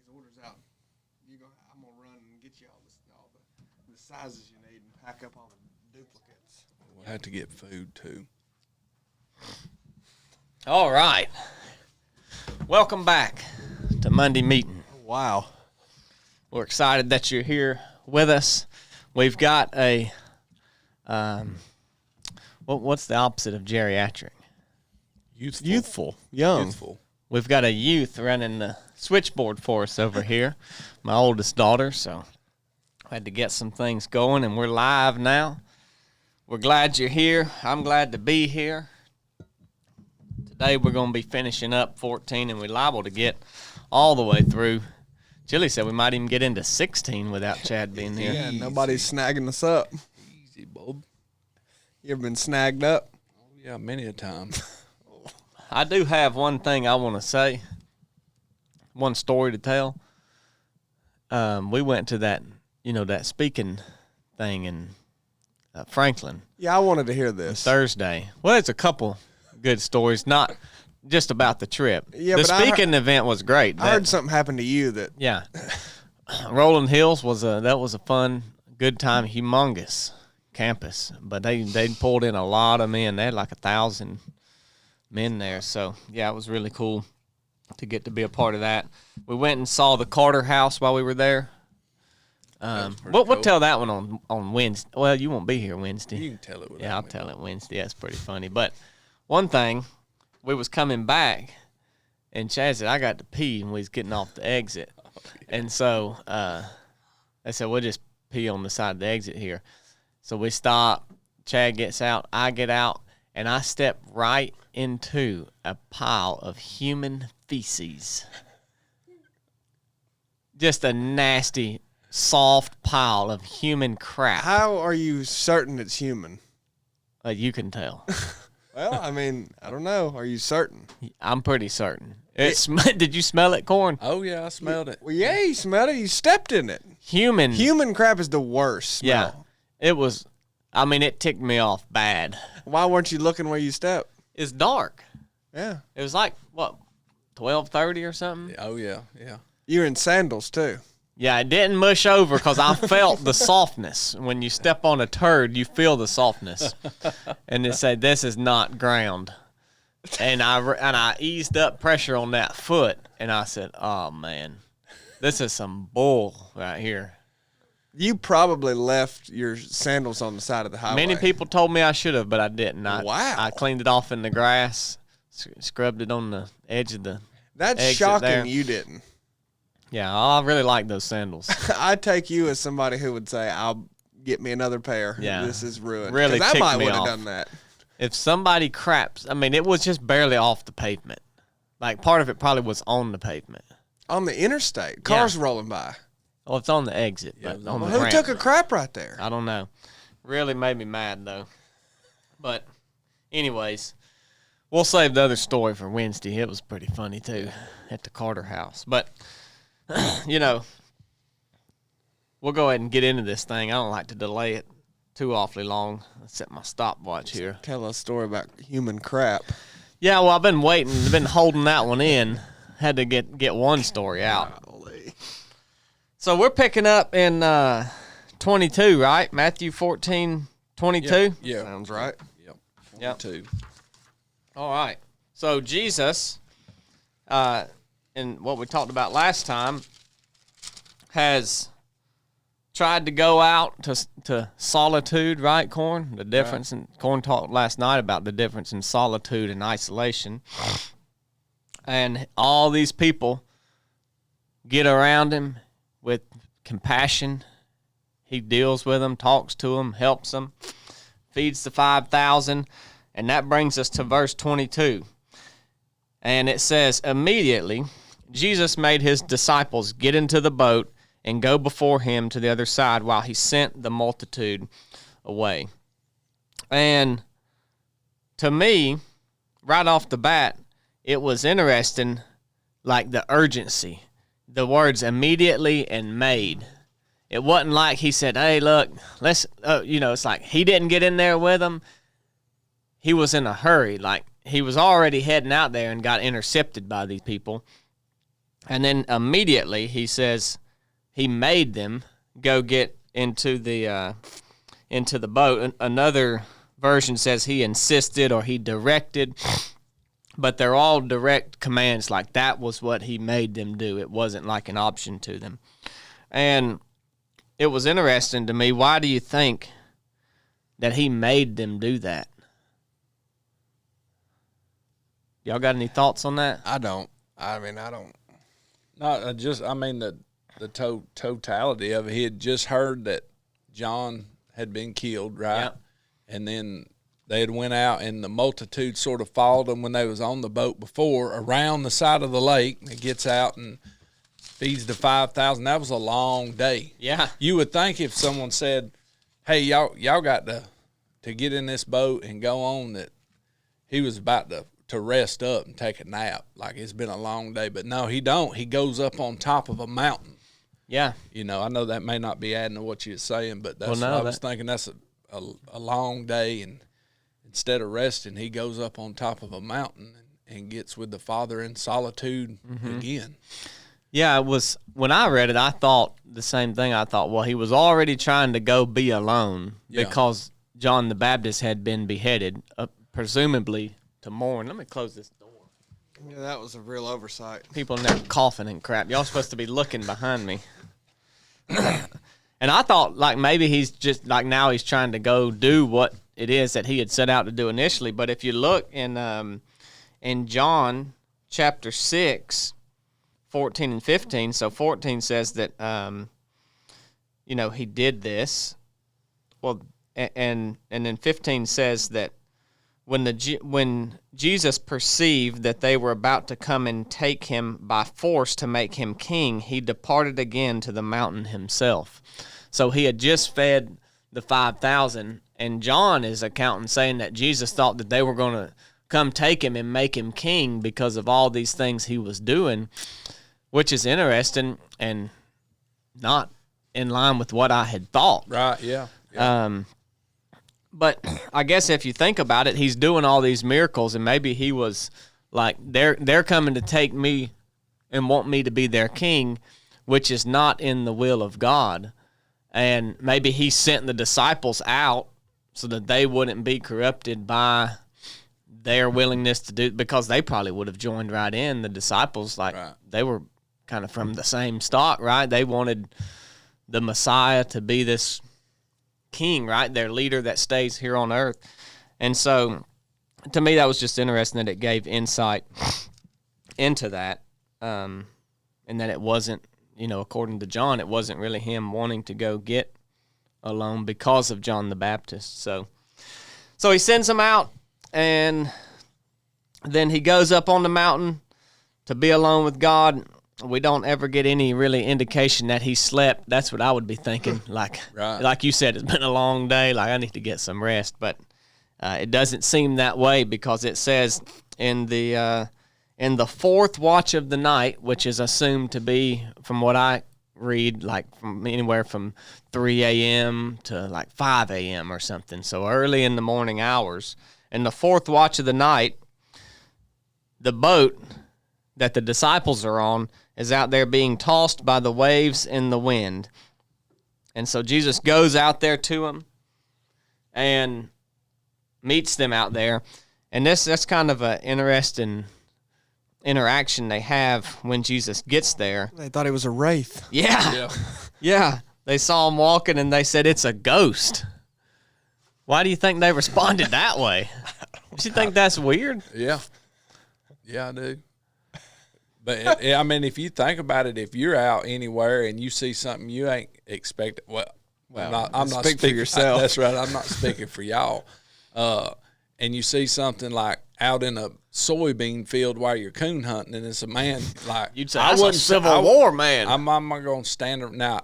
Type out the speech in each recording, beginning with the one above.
these orders out. I'm gonna run and get you all the sizes you need and pack up all the duplicates. We'll have to get food too. All right. Welcome back to Monday Meeting. Wow. We're excited that you're here with us. We've got a what's the opposite of geriatric? Youthful. Young. Youthful. We've got a youth running the switchboard for us over here, my oldest daughter, so I had to get some things going, and we're live now. We're glad you're here. I'm glad to be here. Today we're going to be finishing up 14, and we're liable to get all the way through. Chili said we might even get into 16 without Chad being here. Yeah, nobody's snagging us up. Easy, Bob. You ever been snagged up? Oh, yeah, many a time. I do have one thing I want to say, one story to tell. We went to that speaking thing in Franklin. Yeah, I wanted to hear this. Thursday. Well, there's a couple good stories, not just about the trip. Yeah, the but speaking event was great. I heard something happened to you that. Yeah. Rolling Hills was a fun, good time, humongous campus. But they pulled in a lot of men. They had like 1,000 men there. So, yeah, it was really cool to get to be a part of that. We went and saw the Carter House while we were there. We'll tell that one on Wednesday. Well, you won't be here Wednesday. You can tell it. Yeah, I'll tell it Wednesday. That's pretty funny. But one thing, we was coming back, and Chad said, I got to pee, and we was getting off the exit. Oh, yeah. And so I said, we'll just pee on the side of the exit here. So we stop. Chad gets out. I get out, and I step right into a pile of human feces. Just a nasty, soft pile of human crap. How are you certain it's human? You can tell. Well, I mean, I don't know. Are you certain? I'm pretty certain. Did you smell it, Corn? Oh, yeah, I smelled it. Well, yeah, you smelled it. You stepped in it. Human crap is the worst smell. Yeah. It was, it ticked me off bad. Why weren't you looking where you stepped? It's dark. Yeah. It was like, 12:30 or something? Oh, yeah, yeah. You're in sandals, too. Yeah, it didn't mush over because I felt the softness. When you step on a turd, you feel the softness. And they say, this is not ground. And I eased up pressure on that foot, and I said, oh, man, this is some bull right here. You probably left your sandals on the side of the highway. Many people told me I should have, but I didn't. Wow. I cleaned it off in the grass, scrubbed it on the edge of the That's exit shocking there. you didn't. Yeah, I really like those sandals. I take you as somebody who would say, I'll get me another pair. Yeah. This is ruined. Really 'Cause I ticked might me would have off. done that. If somebody craps, it was just barely off the pavement. Like, part of it probably was on the pavement. On the interstate. Cars rolling by. Well, it's on the exit, Yeah, but on the Who ramp. took a crap right there? I don't know. Really made me mad, though. But, anyways, we'll save the other story for Wednesday. It was pretty funny, too, at the Carter House. But, we'll go ahead and get into this thing. I don't like to delay it too awfully long. Let's set my stopwatch here. Tell a story about human crap. Yeah, well, I've been waiting. I've been holding that one in. Had to get one story out. Golly. So we're picking up in 22, right? Matthew 14:22. Yeah. Sounds right. Yep. Yep. 42. All right. So Jesus, in what we talked about last time, has tried to go out to solitude, right, Corn? The difference in Corn talked last night about the difference in solitude and isolation. And all these people get around him with compassion. He deals with them, talks to them, helps them, feeds the 5,000. And that brings us to verse 22. And it says, immediately Jesus made his disciples get into the boat and go before him to the other side while he sent the multitude away. And to me, right off the bat, it was interesting, like the urgency. The words immediately and made. It wasn't like he said, hey, look, let's, it's like he didn't get in there with them. He was in a hurry. Like he was already heading out there and got intercepted by these people. And then immediately he says he made them go get into the boat. Another version says he insisted or he directed, but they're all direct commands. Like that was what he made them do. It wasn't like an option to them. And it was interesting to me. Why do you think that he made them do that? Y'all got any thoughts on that? I don't. I mean, I don't. No, the totality of it. He had just heard that John had been killed, right? Yep. And then they had went out, and the multitude sort of followed them when they was on the boat before, around the side of the lake. It gets out and feeds the 5,000. That was a long day. Yeah. You would think if someone said, "Hey, y'all got to get in this boat and go on," that he was about to rest up and take a nap. Like it's been a long day. But no, he don't. He goes up on top of a mountain. Yeah. You know, I know that may not be adding to what you're saying, but that's Well, no, what I was thinking. That's a long day, and instead of resting, he goes up on top of a mountain and gets with the Father in solitude again. Yeah, it was when I read it, I thought the same thing. I thought, well, he was already trying to go be alone because John the Baptist had been beheaded, presumably to mourn. Let me close this door. Yeah, that was a real oversight. People in there coughing and crap. Y'all supposed to be looking behind me. And I thought, like, maybe he's just, like, now he's trying to go do what it is that he had set out to do initially. But if you look in John chapter 6, 14 and 15, so 14 says that, he did this. Well, and then 15 says that when Jesus perceived that they were about to come and take him by force to make him king, he departed again to the mountain himself. So he had just fed the 5,000, and John is accounting saying that Jesus thought that they were going to come take him and make him king because of all these things he was doing, which is interesting and not in line with what I had thought. Right, yeah. But I guess if you think about it, he's doing all these miracles, and maybe he was like, they're coming to take me and want me to be their king, which is not in the will of God. And maybe he sent the disciples out so that they wouldn't be corrupted by their willingness to do, because they probably would have joined right in. The disciples, like, right. They were kind of from the same stock, right? They wanted the Messiah to be this king, right? Their leader that stays here on earth. And so to me, that was just interesting that it gave insight into that. And that it wasn't, according to John, it wasn't really him wanting to go get alone because of John the Baptist. So he sends them out, and then he goes up on the mountain to be alone with God. We don't ever get any really indication that he slept. That's what I would be thinking. Like, right. Like you said, it's been a long day. Like, I need to get some rest. But it doesn't seem that way, because it says in the fourth watch of the night, which is assumed to be, from what I read, like from anywhere from 3 a.m. to like 5 a.m. or something. So early in the morning hours. In the fourth watch of the night, the boat that the disciples are on is out there being tossed by the waves in the wind. And so Jesus goes out there to them and meets them out there. And that's kind of an interesting interaction they have when Jesus gets there. They thought it was a wraith. Yeah. Yeah. They saw him walking, and they said, it's a ghost. Why do you think they responded that way? Do you think that's weird? Yeah. Yeah, I do. But, I mean, if you think about it, if you're out anywhere and you see something you ain't expecting, I'm not speak for yourself. That's right. I'm not speaking for y'all. And you see something like out in a soybean field while you're coon hunting, and it's a man like, you'd say, that's a Civil War man. I'm not going to stand up. Now,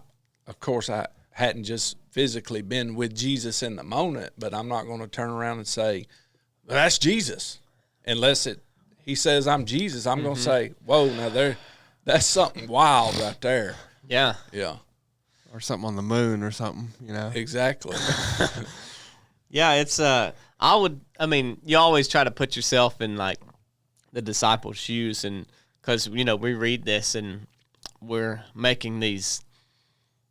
of course, I hadn't just physically been with Jesus in the moment, but I'm not going to turn around and say, well, that's Jesus, unless he says I'm Jesus. I'm going to say, whoa, now that's something wild right there. Yeah. Yeah. Or something on the moon or something, Exactly. Yeah, it's you always try to put yourself in like the disciples' shoes, and because, we read this and we're making these,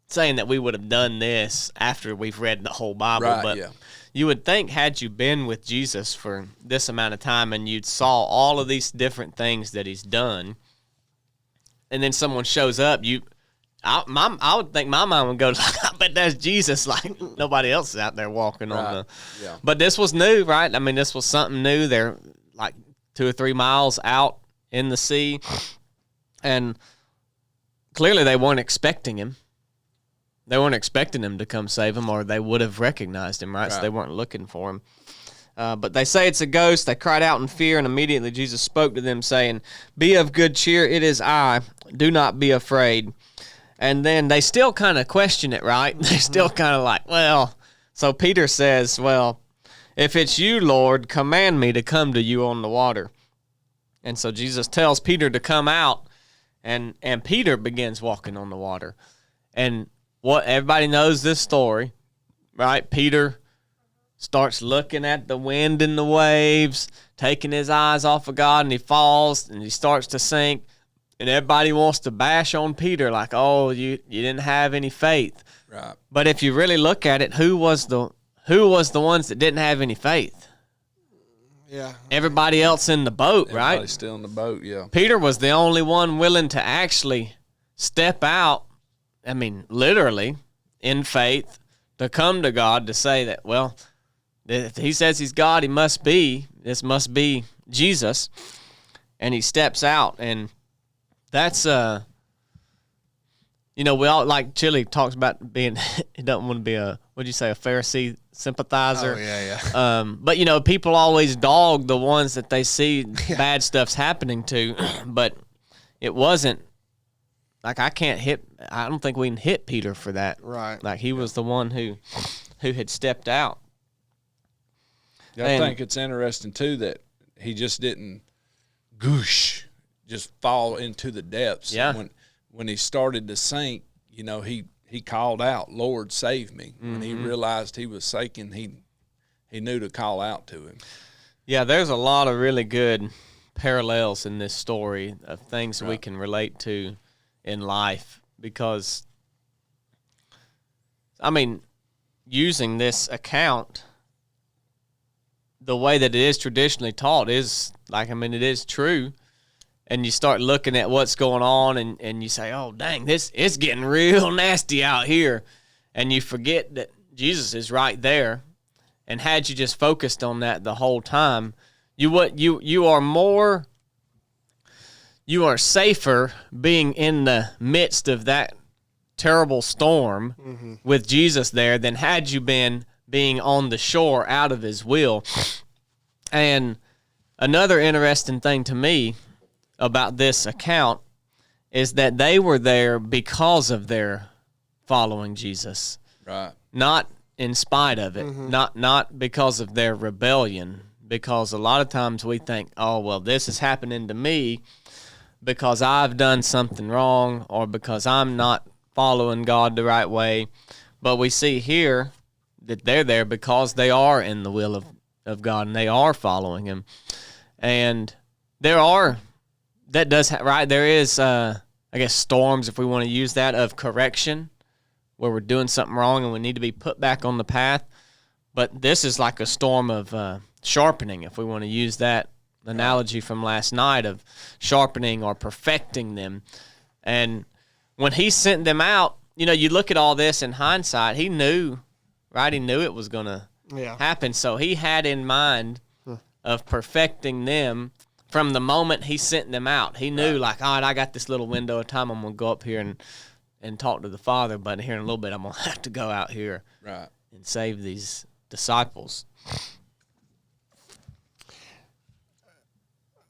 saying that we would have done this after we've read the whole Bible. Right, but yeah. you would think, had you been with Jesus for this amount of time and you'd saw all of these different things that he's done, and then someone shows up, I would think my mind would go, I bet that's Jesus. Like, nobody else is out there walking on the. Yeah. But this was new, right? I mean, this was something new. They're like 2 or 3 miles out in the sea, and clearly they weren't expecting him. They weren't expecting him to come save him, or they would have recognized him, right? So they weren't looking for him. But they say it's a ghost. They cried out in fear, and immediately Jesus spoke to them, saying, "Be of good cheer. It is I. Do not be afraid." And then they still kind of question it, right? They're still kind of like, well. So Peter says, "Well, if it's you, Lord, command me to come to you on the water." And so Jesus tells Peter to come out, and Peter begins walking on the water. And what everybody knows this story, right? Peter starts looking at the wind and the waves, taking his eyes off of God, and he falls and he starts to sink. And everybody wants to bash on Peter like, "Oh, you didn't have any faith." Right. But if you really look at it, who was the ones that didn't have any faith? Yeah. Everybody else in the boat, right? Everybody's still in the boat, yeah. Peter was the only one willing to actually step out, I mean, literally, in faith, to come to God to say that, well, if he says he's God, this must be Jesus. And he steps out, and that's, we all, like Chili talks about being, he doesn't want to be a Pharisee sympathizer. Oh, yeah. But, people always dog the ones that they see bad stuff's happening to, but it wasn't, like, I don't think we can hit Peter for that. Right. Like, he was the one who had stepped out. Yeah, I think it's interesting, too, that he just didn't just fall into the depths. Yeah. When he started to sink, he called out, "Lord, save me." Mm-hmm. When he realized he was sinking, he knew to call out to him. Yeah, there's a lot of really good parallels in this story of things that we can relate to in life, because, I mean, using this account the way that it is traditionally taught is, it is true. And you start looking at what's going on, and you say, "Oh, dang, it's getting real nasty out here." And you forget that Jesus is right there. And had you just focused on that the whole time, you are safer being in the midst of that terrible storm with Jesus there than had you been being on the shore out of his will. And another interesting thing to me about this account is that they were there because of their following Jesus. Right. Not in spite of it. Not because of their rebellion. Because a lot of times we think, "Oh, well, this is happening to me because I've done something wrong, or because I'm not following God the right way." But we see here that they're there because they are in the will of God, and they are following him. And there is, I guess, storms, if we want to use that, of correction, where we're doing something wrong and we need to be put back on the path. But this is like a storm of sharpening, if we want to use that analogy from last night, of sharpening or perfecting them. And when he sent them out, you look at all this in hindsight, he knew, right? He knew it was going to happen. So he had in mind of perfecting them from the moment he sent them out. He knew, like, all right, I got this little window of time. I'm going to go up here and talk to the Father, but here in a little bit I'm going to have to go out here and save these disciples.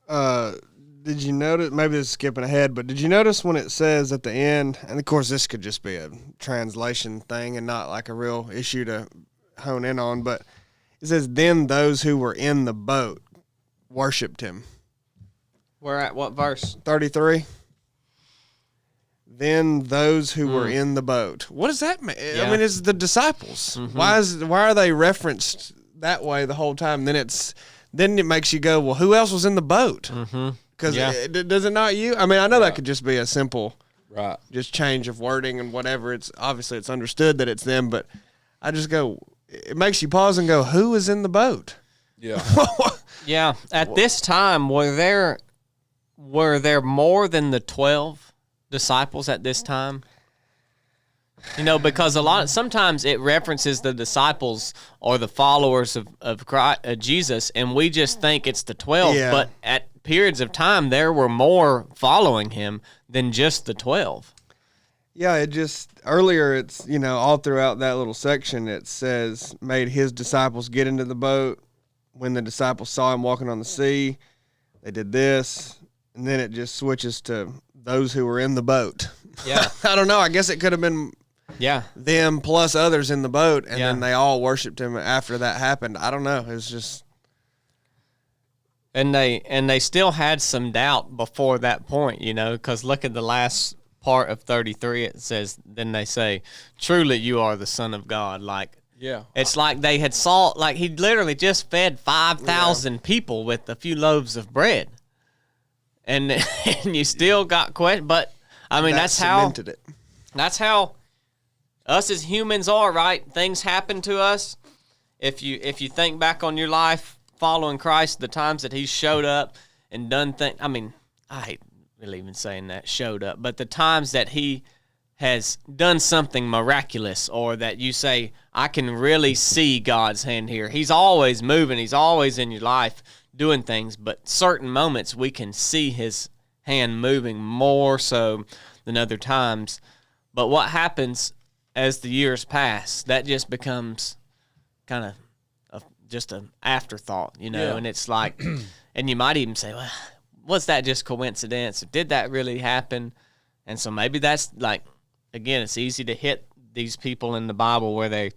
Did you notice, maybe this is skipping ahead, but did you notice when it says at the end, and of course this could just be a translation thing and not like a real issue to hone in on, but it says, "Then those who were in the boat worshiped him." We're at what verse? 33. Then those who were in the boat. What does that mean? Yeah. I mean, it's the disciples. Why are they referenced that way the whole time? Then it makes you go, well, who else was in the boat? Because Yeah. does it not you? I mean, I know that could just be a simple Right. just change of wording and whatever. It's obviously it's understood that it's them, but I just go, it makes you pause and go, who is in the boat? Yeah. Yeah. At this time, were there more than the 12 disciples at this time? You know, because sometimes it references the disciples or the followers of Christ, Jesus, and we just think it's the 12. Yeah. But at periods of time, there were more following him than just the 12. Yeah, it just earlier it's, all throughout that little section it says made his disciples get into the boat. When the disciples saw him walking on the sea, they did this, and then it just switches to those who were in the boat. Yeah. I don't know. I guess it could have been them plus others in the boat, and then they all worshiped him after that happened. I don't know. It's just, and they still had some doubt before that point, because look at the last part of 33. It says, then they say, truly you are the Son of God. Like, Yeah. it's like they had like he literally just fed 5,000 people with a few loaves of bread, and you still got questions. But I mean, that's how us as humans are, right? Things happen to us. If you think back on your life following Christ, the times that he showed up and done things. I mean, I hate really even saying that, showed up, but the times that he has done something miraculous, or that you say, I can really see God's hand here. He's always moving. He's always in your life doing things, but certain moments we can see his hand moving more so than other times. But what happens as the years pass, that just becomes kind of just an afterthought, Yeah. and it's like, and you might even say, well, was that just coincidence? Or did that really happen? And so maybe that's like, again, it's easy to hit these people in the Bible where they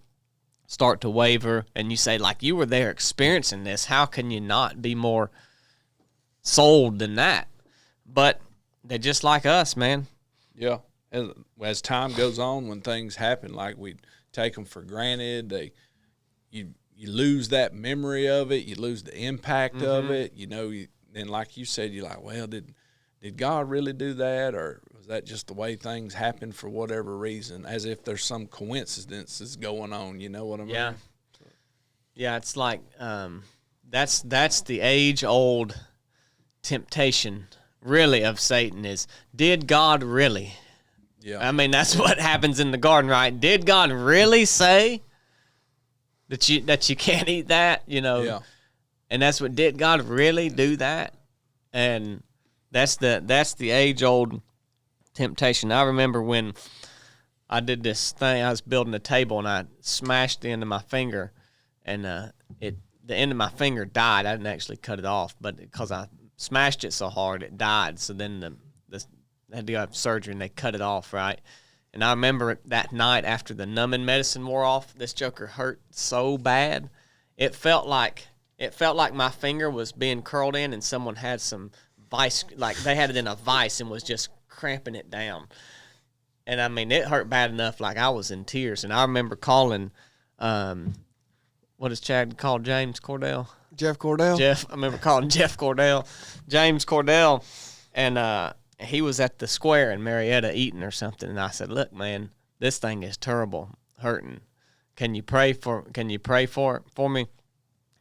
start to waver, and you say, like, you were there experiencing this. How can you not be more sold than that? But they're just like us, man. Yeah. As time goes on, when things happen, like we take them for granted, you lose that memory of it. You lose the impact of it. And like you said, you're like, well, did God really do that, or was that just the way things happen for whatever reason? As if there's some coincidences going on. You know what I mean? Yeah. Yeah, it's like that's the age-old temptation, really, of Satan is, did God really? Yeah. I mean, that's what happens in the garden, right? Did God really say that you can't eat that? Yeah. And that's what, did God really do that? And that's the age-old temptation. I remember when I did this thing, I was building a table and I smashed the end of my finger, and the end of my finger died. I didn't actually cut it off, but because I smashed it so hard, it died. So then I had to go have surgery, and they cut it off, right? And I remember that night after the numbing medicine wore off, this joker hurt so bad. It felt like my finger was being curled in, and someone had some vice, like they had it in a vice and was just cramping it down. And I mean, it hurt bad enough, like I was in tears. And I remember calling, what is Chad called, James Cordell? Jeff Cordell. Jeff, I remember calling Jeff Cordell, James Cordell, and he was at the square in Marietta eating or something. And I said, look, man, this thing is terrible, hurting. Can you pray for it for me?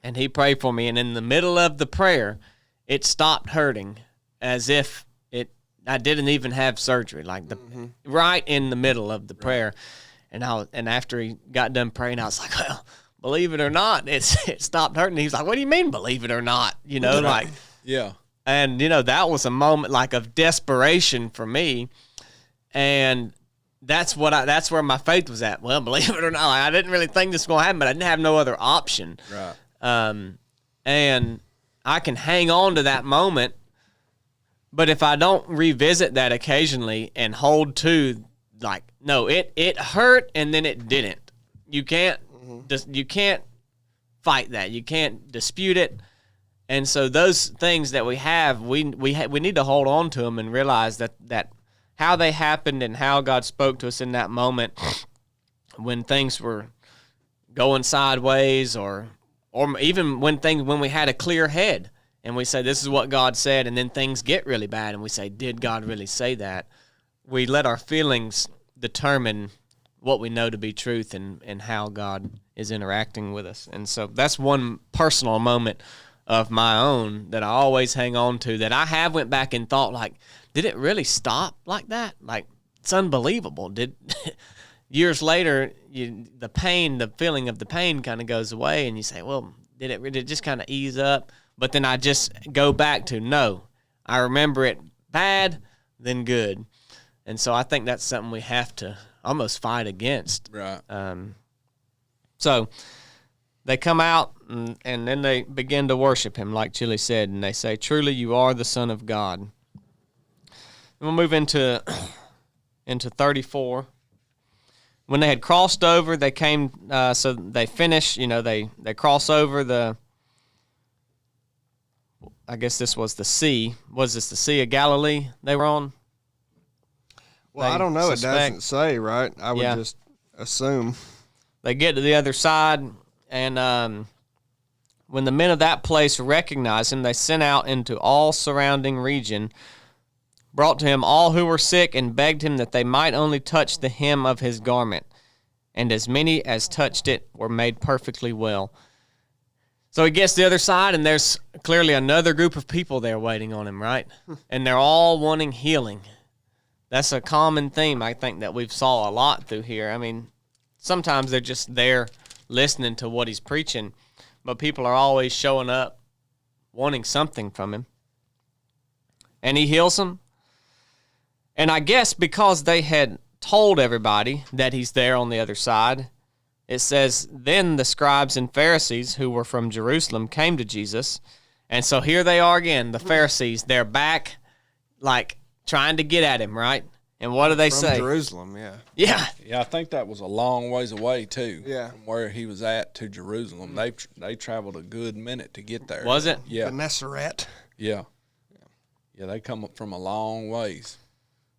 And he prayed for me, and in the middle of the prayer, it stopped hurting, as if I didn't even have surgery, like right in the middle of the prayer. And after he got done praying, I was like, well, believe it or not, it stopped hurting. He was like, what do you mean, believe it or not? Like, Yeah. and that was a moment like of desperation for me, and that's where my faith was at. Well, believe it or not, I didn't really think this was gonna happen, but I didn't have no other option. Right. And I can hang on to that moment, but if I don't revisit that occasionally and hold to, like, no, it hurt and then it didn't. You can't you can't fight that. You can't dispute it. And so those things that we have, we need to hold on to them and realize that how they happened and how God spoke to us in that moment when things were going sideways, or even when we had a clear head and we say, this is what God said, and then things get really bad, and we say, did God really say that? We let our feelings determine what we know to be truth and how God is interacting with us. And so that's one personal moment of my own that I always hang on to, that I have went back and thought, like, did it really stop like that? Like, it's unbelievable. Years later, the feeling of the pain kind of goes away, and you say, well, did it just kind of ease up? But then I just go back to, no, I remember it bad, then good. And so I think that's something we have to almost fight against. Right. So they come out, and then they begin to worship him, like Chili said, and they say, truly you are the Son of God. And we'll move into 34. When they had crossed over, they came, so they finish, they cross over I guess this was the sea. Was this the Sea of Galilee they were on? Well, I don't know. It doesn't say, right? I would just assume. They get to the other side, and when the men of that place recognized him, they sent out into all surrounding region, brought to him all who were sick, and begged him that they might only touch the hem of his garment. And as many as touched it were made perfectly well. So he gets to the other side, and there's clearly another group of people there waiting on him, right? And they're all wanting healing. That's a common theme, I think, that we've saw a lot through here. I mean, sometimes they're just there listening to what he's preaching, but people are always showing up wanting something from him. And he heals them. And I guess because they had told everybody that he's there on the other side, it says, then the scribes and Pharisees who were from Jerusalem came to Jesus. And so here they are again, the Pharisees. They're back, like, trying to get at him, right? And what do they say? From Jerusalem, yeah. Yeah. Yeah, I think that was a long ways away, too. Yeah. From where he was at to Jerusalem. They traveled a good minute to get there. Was it? Yeah. Gennesaret. Yeah. Yeah, they come up from a long ways.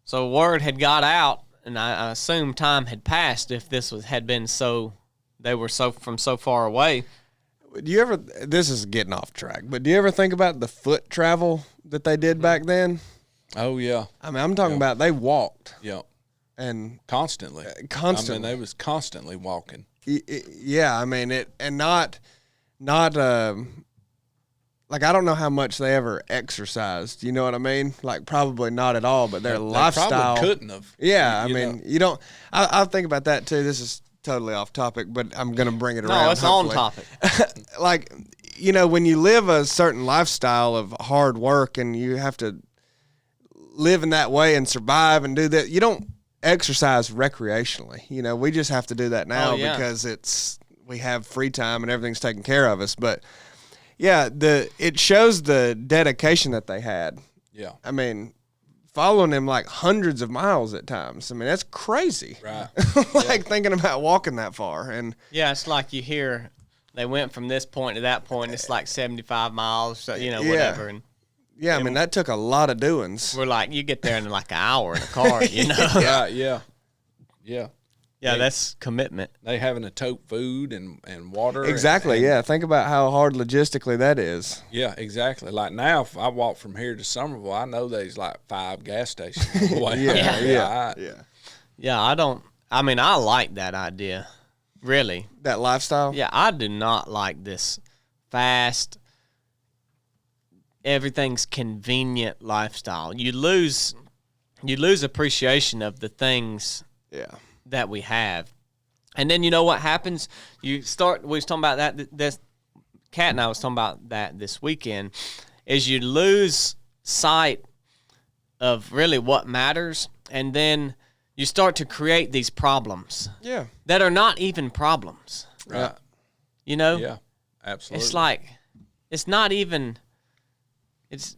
So word had got out, and I assume time had passed if this had been so, they were from so far away. Do you ever, this is getting off track, but do you ever think about the foot travel that they did back then? Oh, yeah. I mean, I'm talking about they walked. Yeah. And Constantly. Constantly. I mean, they was constantly walking. Yeah, I mean, not like, I don't know how much they ever exercised. You know what I mean? Like, probably not at all, but their lifestyle. They probably couldn't have. Yeah, I mean, you don't. I'll think about that too. This is totally off topic, but I'm going to bring it around. No, it's on topic. Like, when you live a certain lifestyle of hard work and you have to live in that way and survive and do that, you don't exercise recreationally. We just have to do that now because we have free time and everything's taken care of us. But yeah, it shows the dedication that they had. Yeah. I mean, following him like hundreds of miles at times. I mean, that's crazy. Right. Thinking about walking that far. And yeah, it's like you hear they went from this point to that point. It's like 75 miles, whatever. And yeah, I mean, that took a lot of doings. we're like, you get there in like an hour in a car, Yeah. Yeah, that's commitment. They having to tote food and water. Exactly, yeah. Think about how hard logistically that is. Yeah, exactly. Like now, if I walk from here to Somerville, I know there's like 5 gas stations away. Yeah. Yeah, I like that idea, really. That lifestyle? Yeah, I do not like this fast, everything's convenient lifestyle. You lose appreciation of the things that we have. And then you know what happens? We was talking about that, Kat and I was talking about that this weekend, is you lose sight of really what matters, and then you start to create these problems that are not even problems. Right. Yeah, absolutely. It's like, it's not even, it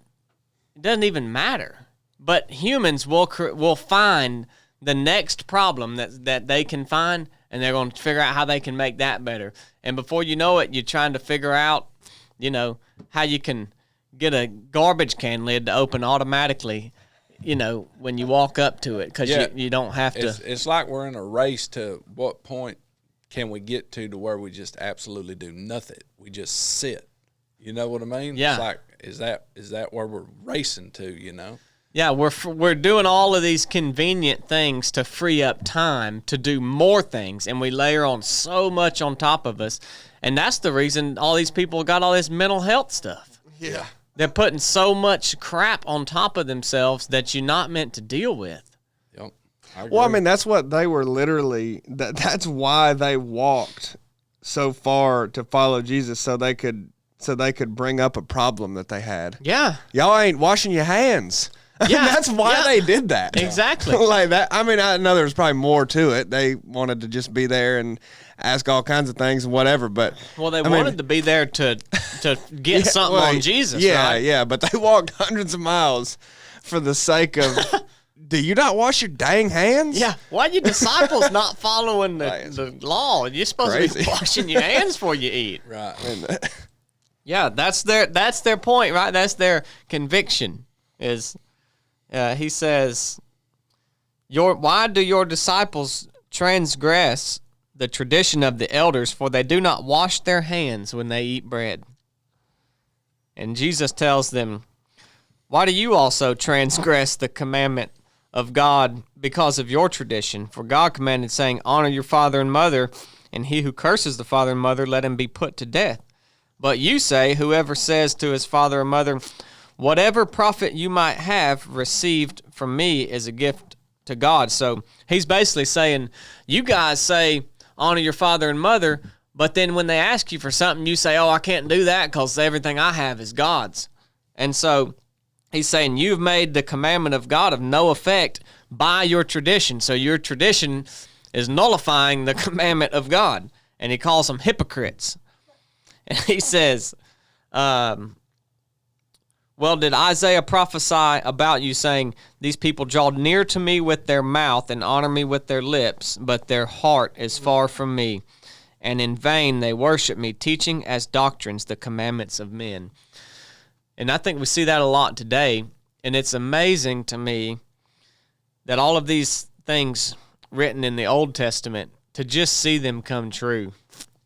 doesn't even matter. But humans will find the next problem that they can find, and they're going to figure out how they can make that better. And before you know it, you're trying to figure out, how you can get a garbage can lid to open automatically, when you walk up to it, because you don't have to. It's like we're in a race to what point can we get to where we just absolutely do nothing. We just sit. You know what I mean? Yeah. It's like is that where we're racing to? You know. Yeah, we're doing all of these convenient things to free up time to do more things, and we layer on so much on top of us, and that's the reason all these people got all this mental health stuff. Yeah. They're putting so much crap on top of themselves that you're not meant to deal with. Yep. Well, I mean, that's what they were literally. That's why they walked so far to follow Jesus, so they could bring up a problem that they had. Yeah. Y'all ain't washing your hands. Yeah, That's why they did that. Exactly. Like that. I mean, I know there's probably more to it. They wanted to just be there and ask all kinds of things and whatever. But well, they wanted to be there to get something on Jesus. Yeah, right? yeah. But they walked hundreds of miles for the sake of. Do you not wash your dang hands? Yeah. Why are your disciples not following the law? You're supposed to be washing your hands before you eat. Right. Yeah, that's their point, right? That's their conviction. He says, why do your disciples transgress the tradition of the elders, for they do not wash their hands when they eat bread? And Jesus tells them, why do you also transgress the commandment of God because of your tradition? For God commanded, saying, honor your father and mother, and he who curses the father and mother, let him be put to death. But you say, whoever says to his father or mother, whatever profit you might have received from me is a gift to God. So he's basically saying, you guys say, honor your father and mother, but then when they ask you for something, you say, oh, I can't do that because everything I have is God's. And so he's saying, you've made the commandment of God of no effect by your tradition. So your tradition is nullifying the commandment of God. And he calls them hypocrites. And he says, well, did Isaiah prophesy about you, saying, these people draw near to me with their mouth and honor me with their lips, but their heart is far from me, and in vain they worship me, teaching as doctrines the commandments of men. And I think we see that a lot today, and it's amazing to me that all of these things written in the Old Testament, to just see them come true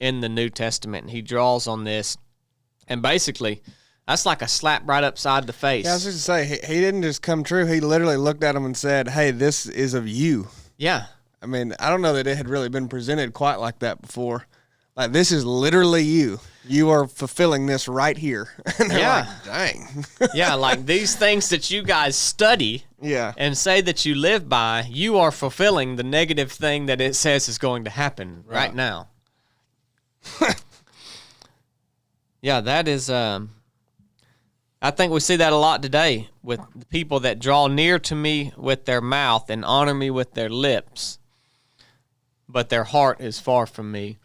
in the New Testament. And he draws on this, and basically that's like a slap right upside the face. Yeah, I was just going to say, he didn't just come true. He literally looked at him and said, hey, this is of you. Yeah. I mean, I don't know that it had really been presented quite like that before. Like, this is literally you. You are fulfilling this right here. And they're like, dang. Yeah, like these things that you guys study and say that you live by, you are fulfilling the negative thing that it says is going to happen right now. Yeah, that is... I think we see that a lot today with the people that draw near to me with their mouth and honor me with their lips, but their heart is far from me.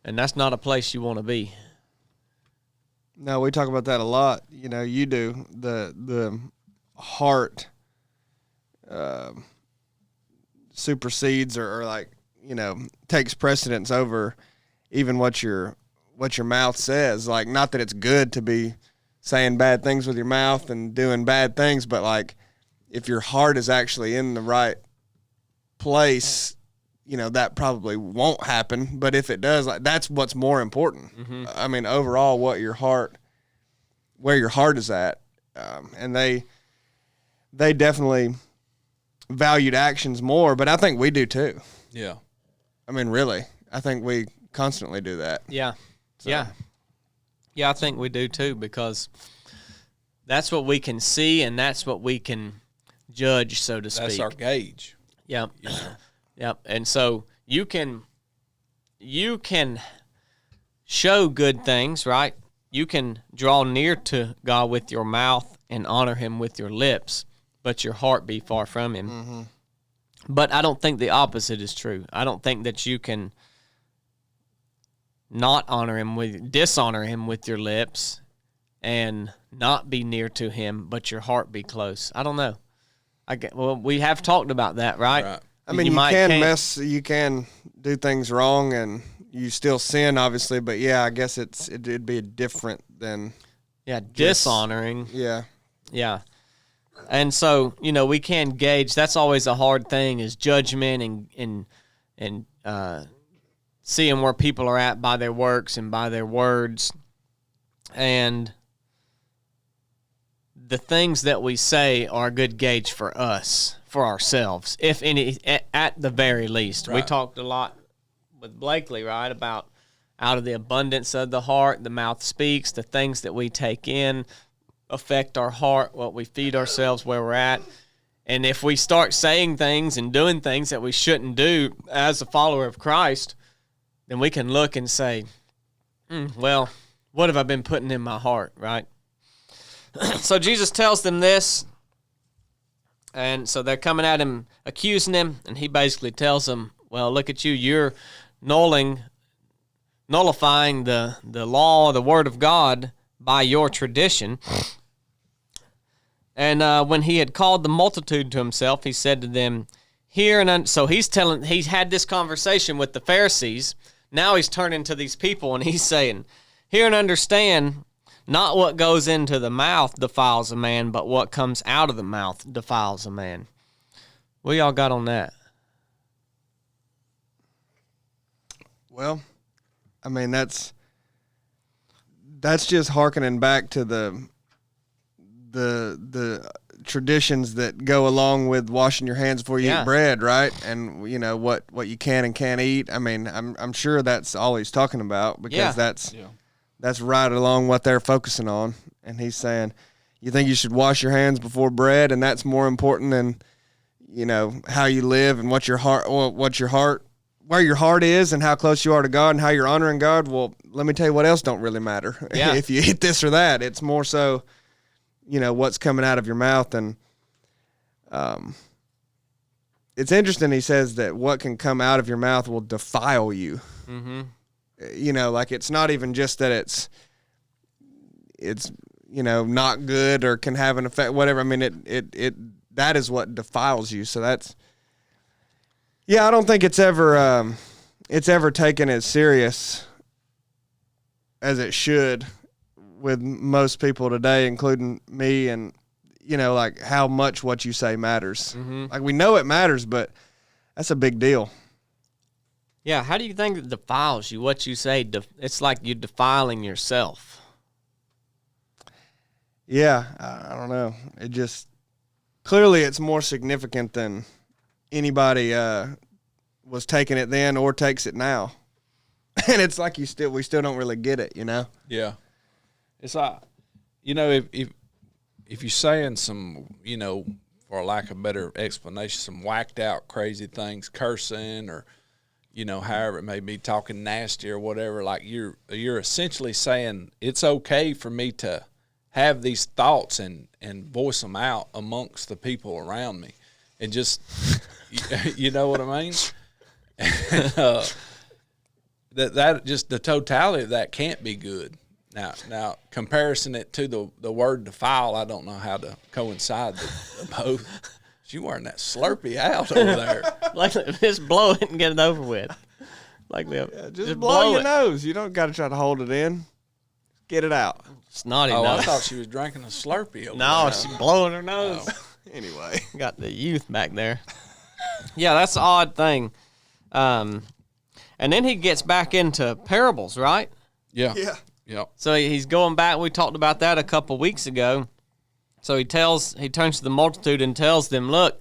And that's not a place you want to be. No, we talk about that a lot. You know, you do. The heart supersedes or like, you know, takes precedence over even what your mouth says. Like, not that it's good to be saying bad things with your mouth and doing bad things, but like if your heart is actually in the right place, you know, that probably won't happen. But if it does, like, that's what's more important. Mm-hmm. I mean, overall, where your heart is at. And they definitely valued actions more, but I think we do too. Yeah. I mean, really, I think we constantly do that. Yeah. So. Yeah. Yeah, I think we do too, because that's what we can see and that's what we can judge, so to speak. That's our gauge. Yep. You know? Yep. And so you can show good things, right? You can draw near to God with your mouth and honor him with your lips, but your heart be far from him. Mm-hmm. But I don't think the opposite is true. I don't think that you can not dishonor him with your lips and not be near to him, but your heart be close. I don't know. We have talked about that, right? I mean, you can do things wrong and you still sin, obviously, but yeah, I guess it'd be different than dishonoring. Yeah. Yeah. And so, you know, we can gauge. That's always a hard thing, is judgment and seeing where people are at by their works and by their words. And the things that we say are a good gauge for us, for ourselves, if any, at the very least. Right. We talked a lot with Blakely, right, about out of the abundance of the heart, the mouth speaks. The things that we take in affect our heart, what we feed ourselves, where we're at. And if we start saying things and doing things that we shouldn't do as a follower of Christ, then we can look and say, well, what have I been putting in my heart, right? So Jesus tells them this, and so they're coming at him, accusing him, and he basically tells them, well, look at you, you're nullifying the law, the word of God by your tradition. And when he had called the multitude to himself, he said to them, so he's had this conversation with the Pharisees. Now he's turning to these people and he's saying, hear and understand, not what goes into the mouth defiles a man, but what comes out of the mouth defiles a man. What y'all got on that? Well, I mean, that's just hearkening back to the traditions that go along with washing your hands before you eat bread, right? And you know what you can and can't eat. I mean, I'm sure that's all he's talking about, because that's right along what they're focusing on. And he's saying, you think you should wash your hands before bread, and that's more important than, you know, how you live and where your heart is and how close you are to God and how you're honoring God. Well, let me tell you what else don't really matter. Yeah. If you eat this or that, it's more so, you know, what's coming out of your mouth. And it's interesting. He says that what can come out of your mouth will defile you. Mm-hmm. You know, like, it's not even just that it's, you know, not good or can have an effect, whatever. I mean, it that is what defiles you. So that's, yeah, I don't think it's ever taken as serious as it should with most people today, including me, and, you know, like, how much what you say matters. Mm-hmm. Like, we know it matters, but that's a big deal. Yeah, how do you think it defiles you? What you say, it's like you're defiling yourself. Yeah, I don't know. It just, clearly it's more significant than anybody was taking it then or takes it now. And it's like we still don't really get it, you know? Yeah. It's like, you know, if you're saying some, you know, for lack of a better explanation, some whacked out crazy things, cursing or, you know, however it may be, talking nasty or whatever, like you're essentially saying it's okay for me to have these thoughts and voice them out amongst the people around me, and just, you know what I mean? That just, the totality of that can't be good. Now, comparison it to the word defile, I don't know how to coincide the both. You wearing that Slurpee out over there. Like, just blow it and get it over with. Like, just blow your nose. You don't got to try to hold it in. Get it out. It's not enough. Oh, I thought she was drinking a Slurpee over there. No, she's blowing her nose. Oh. Anyway. Got the youth back there. Yeah, that's an odd thing. And then he gets back into parables, right? Yeah. Yeah. So he's going back. We talked about that a couple weeks ago. So he turns to the multitude and tells them, look,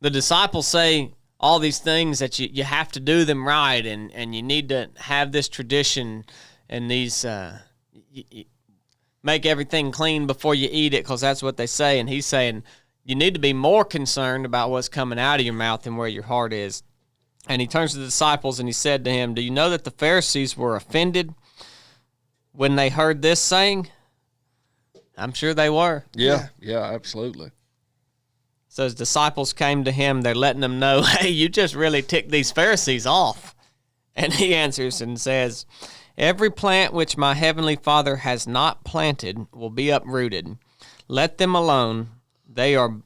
the disciples say all these things that you have to do them right, and you need to have this tradition and these make everything clean before you eat it, because that's what they say. And he's saying you need to be more concerned about what's coming out of your mouth than where your heart is. And he turns to the disciples and he said to him, do you know that the Pharisees were offended when they heard this saying? I'm sure they were. Yeah, absolutely. So his disciples came to him. They're letting him know, hey, you just really ticked these Pharisees off. And he answers and says, every plant which my heavenly Father has not planted will be uprooted. Let them alone. They are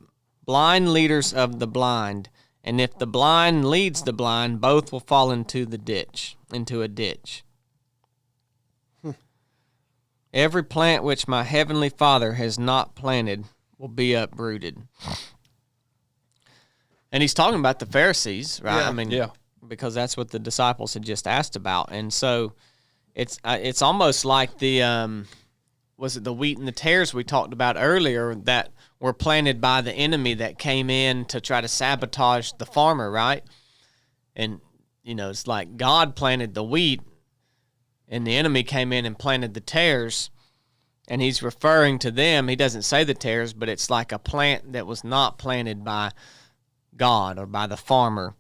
blind leaders of the blind. And if the blind leads the blind, both will fall into a ditch. Every plant which my heavenly Father has not planted will be uprooted. And he's talking about the Pharisees, right? Yeah. I mean, because that's what the disciples had just asked about. And so it's almost like the was it the wheat and the tares we talked about earlier that were planted by the enemy that came in to try to sabotage the farmer, right? And, it's like God planted the wheat and the enemy came in and planted the tares, and he's referring to them. He doesn't say the tares, but it's like a plant that was not planted by God or by the farmer,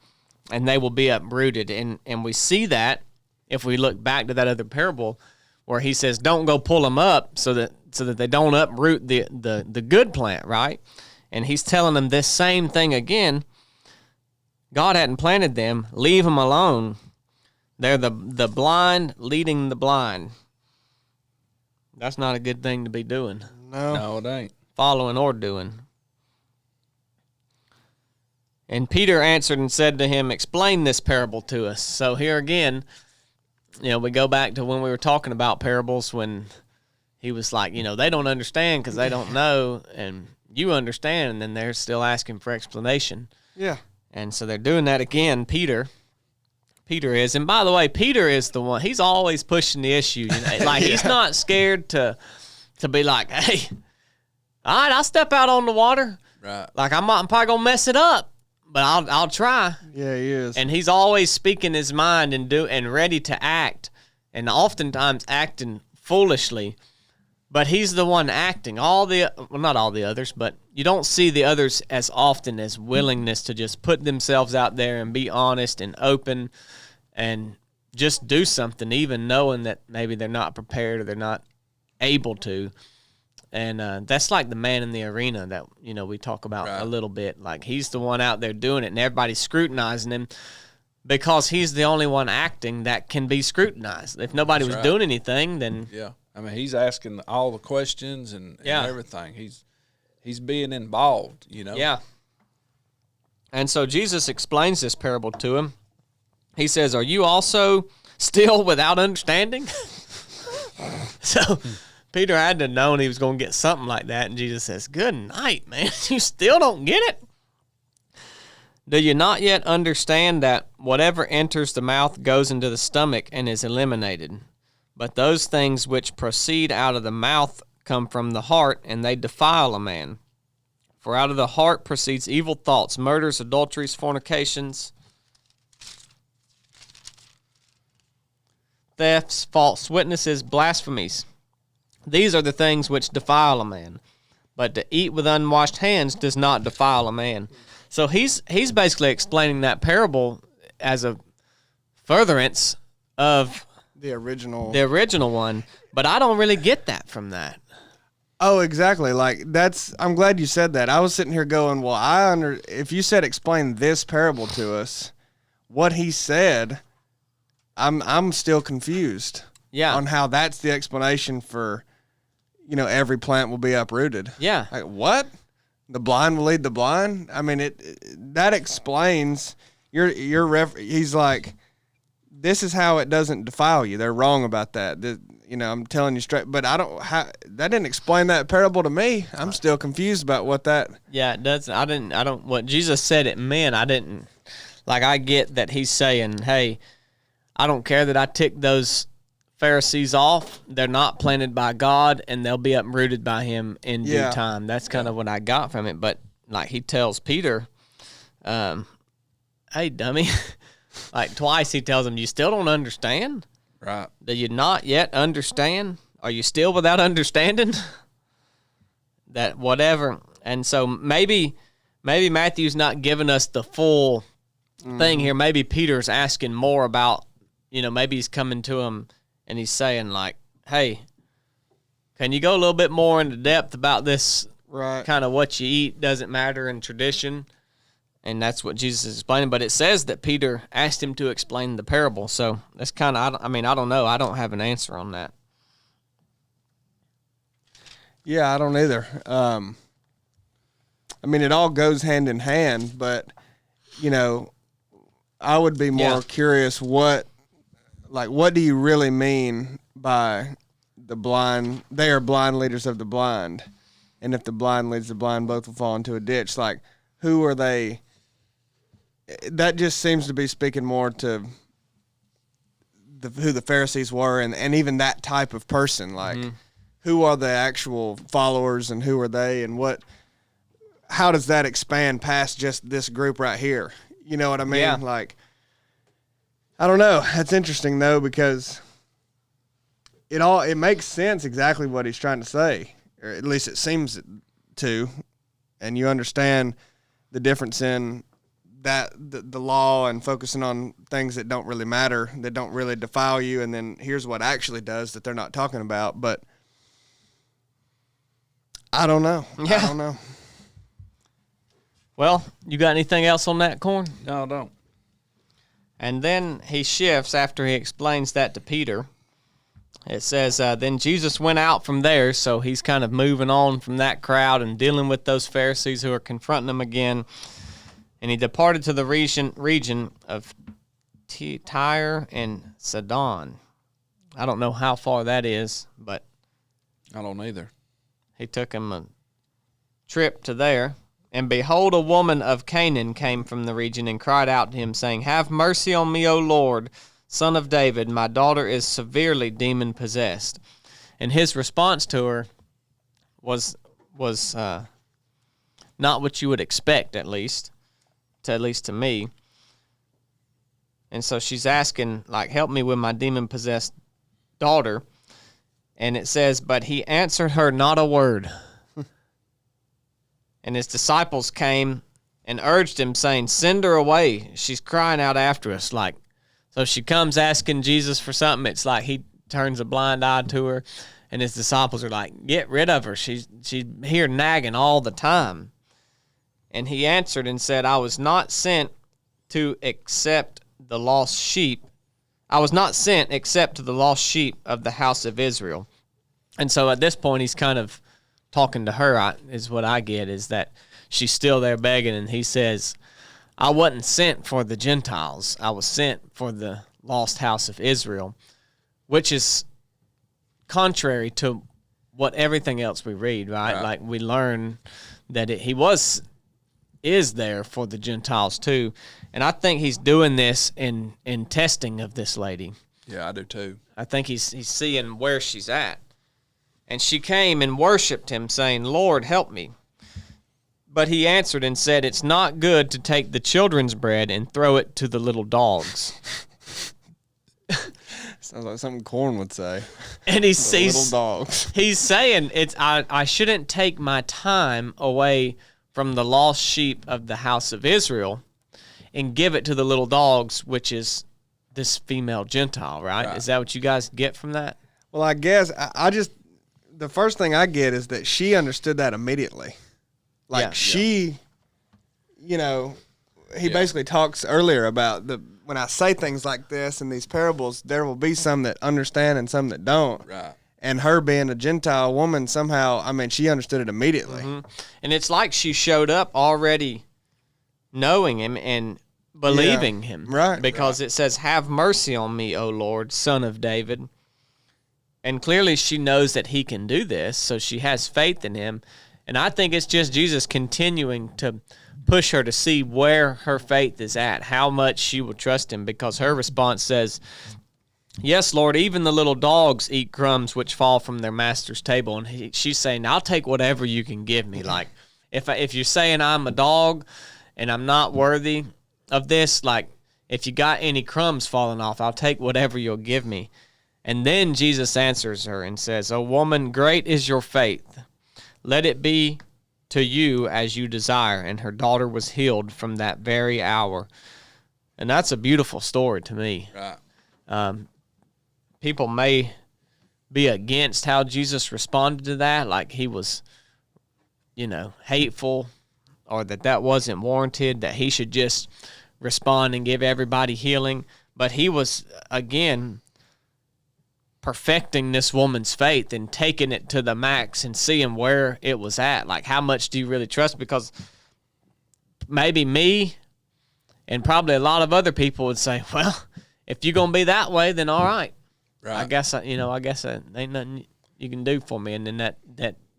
and they will be uprooted. And we see that if we look back to that other parable where he says, don't go pull them up so that they don't uproot the good plant, right? And he's telling them this same thing again. God hadn't planted them. Leave them alone. They're the blind leading the blind. That's not a good thing to be doing. No, it ain't. Following or doing. And Peter answered and said to him, explain this parable to us. So here again, we go back to when we were talking about parables when he was like, they don't understand because they don't know, and you understand, and then they're still asking for explanation. Yeah. And so they're doing that again, Peter is. And by the way, Peter is the one, he's always pushing the issue. Like, he's not scared to be like, hey, all right, I'll step out on the water. Right. Like, I'm probably going to mess it up, but I'll try. Yeah, he is. And he's always speaking his mind and ready to act, and oftentimes acting foolishly. But he's the one acting. Not all the others, but you don't see the others as often as willingness to just put themselves out there and be honest and open and just do something, even knowing that maybe they're not prepared or they're not able to. And that's like the man in the arena that, we talk about a little bit. Like, he's the one out there doing it, and everybody's scrutinizing him because he's the only one acting that can be scrutinized. If nobody was doing anything, then... Yeah. I mean, he's asking all the questions and everything. He's being involved, Yeah. And so Jesus explains this parable to him. He says, are you also still without understanding? So Peter had to know he was going to get something like that, and Jesus says, good night, man. You still don't get it? Do you not yet understand that whatever enters the mouth goes into the stomach and is eliminated? But those things which proceed out of the mouth come from the heart, and they defile a man. For out of the heart proceeds evil thoughts, murders, adulteries, fornications, thefts, false witnesses, blasphemies. These are the things which defile a man. But to eat with unwashed hands does not defile a man. So he's basically explaining that parable as a furtherance of the original one, but I don't really get that from that. Oh, exactly. Like, I'm glad you said that. I was sitting here going, well, if you said explain this parable to us, what he said, I'm still confused. Yeah. On how that's the explanation for, every plant will be uprooted. Yeah. Like, what? The blind will lead the blind? I mean, that explains he's like, this is how it doesn't defile you. They're wrong about that. I'm telling you straight, but that didn't explain that parable to me. I'm still confused about what that. Yeah, it doesn't. What Jesus said it meant, I didn't, I get that he's saying, hey, I don't care that I tick those Pharisees off. They're not planted by God, and they'll be uprooted by him in due time. That's kind of what I got from it. But he tells Peter, hey, dummy. Twice he tells him, you still don't understand? Right. Do you not yet understand? Are you still without understanding? That whatever. And so maybe Matthew's not giving us the full thing here. Maybe Peter's asking more about, maybe he's coming to him and he's saying hey, can you go a little bit more into depth about this kind of what you eat doesn't matter in tradition? And that's what Jesus is explaining. But it says that Peter asked him to explain the parable. So that's kind of, I don't know. I don't have an answer on that. Yeah, I don't either. It all goes hand in hand, but, I would be more curious what do you really mean by the blind? They are blind leaders of the blind. And if the blind leads the blind, both will fall into a ditch. Who are they? That just seems to be speaking more to who the Pharisees were and even that type of person. who are the actual followers and who are they, and how does that expand past just this group right here? You know what I mean? Yeah. Like, I don't know. That's interesting though, because it makes sense exactly what he's trying to say, or at least it seems to, and you understand the difference in that the law and focusing on things that don't really matter, that don't really defile you, and then here's what actually does that they're not talking about. But I don't know. Yeah. I don't know. Well, you got anything else on that, Corn? No, I don't. And then he shifts after he explains that to Peter. It says, then Jesus went out from there, so he's kind of moving on from that crowd and dealing with those Pharisees who are confronting him again. And he departed to the region of Tyre and Sidon. I don't know how far that is, but I don't either. he took him a trip to there. And behold, a woman of Canaan came from the region and cried out to him, saying, "Have mercy on me, O Lord, Son of David. My daughter is severely demon-possessed." And his response to her was not what you would expect, at least to me. And so she's asking, like, help me with my demon-possessed daughter. And it says, but he answered her not a word. And his disciples came and urged him, saying, send her away. She's crying out after us. Like, so she comes asking Jesus for something. It's like he turns a blind eye to her. And his disciples are like, get rid of her. She's here nagging all the time. And he answered and said, I was not sent to accept the lost sheep. I was not sent except to the lost sheep of the house of Israel. And so at this point, he's kind of talking to her, is what I get, is that she's still there begging. And he says, I wasn't sent for the Gentiles. I was sent for the lost house of Israel, which is contrary to what everything else we read, right? Like we learn that he is there for the Gentiles too. And I think he's doing this in testing of this lady. Yeah, I do too. I think he's seeing where she's at. And she came and worshipped him, saying, Lord, help me. But he answered and said, it's not good to take the children's bread and throw it to the little dogs. Sounds like something Corn would say. And he sees little dogs. He's saying I shouldn't take my time away from the lost sheep of the house of Israel and give it to the little dogs, which is this female Gentile, right? Is that what you guys get from that? Well, I guess I just, the first thing I get is that she understood that immediately. Like he basically talks earlier about when I say things like this in these parables, there will be some that understand and some that don't. Right. And her being a Gentile woman, somehow, I mean, she understood it immediately. Mm-hmm. And it's like she showed up already knowing him and believing him. Right. Because it says, have mercy on me, O Lord, Son of David. And clearly she knows that he can do this, so she has faith in him. And I think it's just Jesus continuing to push her to see where her faith is at, how much she will trust him, because her response says, yes, Lord, even the little dogs eat crumbs which fall from their master's table. And she's saying, I'll take whatever you can give me. Like, if you're saying I'm a dog and I'm not worthy of this, like, if you got any crumbs falling off, I'll take whatever you'll give me. And then Jesus answers her and says, O woman, great is your faith. Let it be to you as you desire. And her daughter was healed from that very hour. And that's a beautiful story to me. Right. People may be against how Jesus responded to that, like he was, hateful, or that wasn't warranted, that he should just respond and give everybody healing. But he was, again, perfecting this woman's faith and taking it to the max and seeing where it was at. Like, how much do you really trust? Because maybe me and probably a lot of other people would say, well, if you're going to be that way, then all right. Right. I guess ain't nothing you can do for me. And then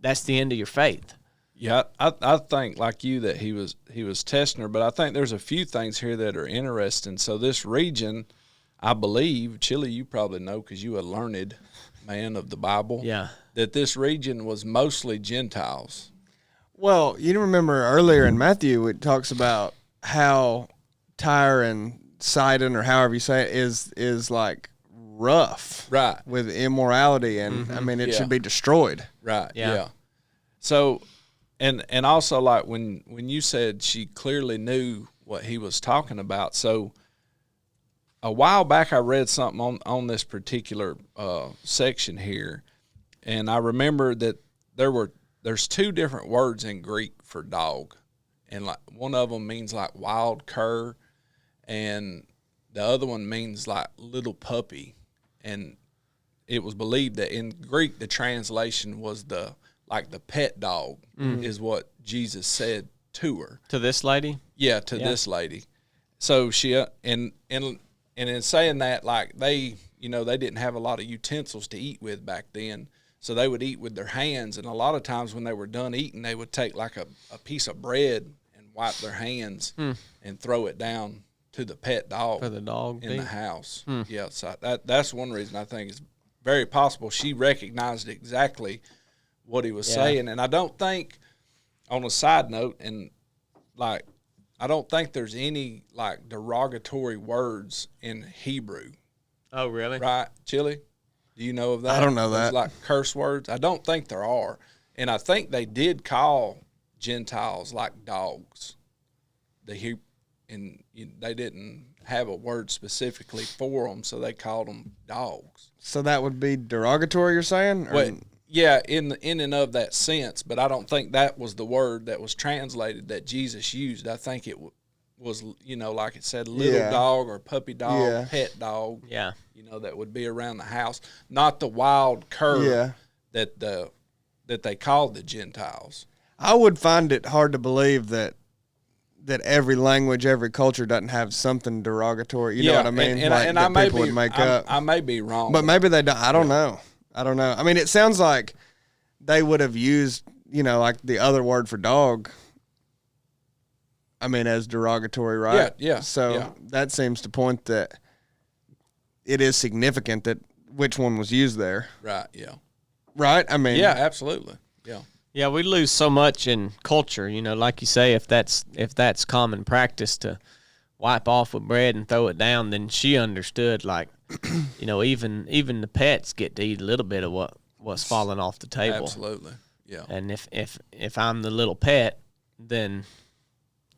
that's the end of your faith. Yeah, I think like you that he was testing her, but I think there's a few things here that are interesting. So this region, I believe, Chili, you probably know because you a learned man of the Bible. Yeah. that this region was mostly Gentiles. Well, you remember earlier in Matthew, it talks about how Tyre and Sidon, or however you say it, is like rough, Right. with immorality, and I mean it should be destroyed. Right. Yeah. Yeah. So, and also like when you said she clearly knew what he was talking about. So, a while back I read something on this particular section here, and I remember that there's two different words in Greek for dog, and like one of them means like wild cur, and the other one means like little puppy, and it was believed that in Greek the translation was the pet dog is what Jesus said to her. To this lady? Yeah, to this lady. So she and in saying that, like they didn't have a lot of utensils to eat with back then, so they would eat with their hands. And a lot of times when they were done eating, they would take like a piece of bread and wipe their hands and throw it down to the pet dog For the dog in to the eat? house. Yeah, so that's one reason I think it's very possible she recognized exactly what he was saying. And I don't think, on a side note, and like, I don't think there's any like derogatory words in Hebrew, Oh, really? right? Chili, do you know of that? I don't know There's that. like curse words. I don't think there are, and I think they did call Gentiles like dogs. They didn't have a word specifically for them, so they called them dogs. So that would be derogatory, you're saying? Or, Well, yeah, in and of that sense, but I don't think that was the word that was translated that Jesus used. I think it was, like it said, little Yeah. dog or puppy dog, Yeah. pet dog, Yeah. that would be around the house, not the wild cur that they called the Gentiles. I would find it hard to believe that every language, every culture doesn't have something derogatory. You know what I mean? And that I may people would make up. I may be wrong, But maybe they don't. I don't know. I mean, it sounds like they would have used, like the other word for dog, I mean, as derogatory, right? Yeah. So that seems to point that it is significant that which one was used there. right? Yeah, Right? I mean, yeah, absolutely, yeah. Yeah, we lose so much in culture, like you say, if that's common practice to wipe off with bread and throw it down, then she understood, like, even the pets get to eat a little bit of what's falling off the table. Absolutely, yeah. And if I'm the little pet, then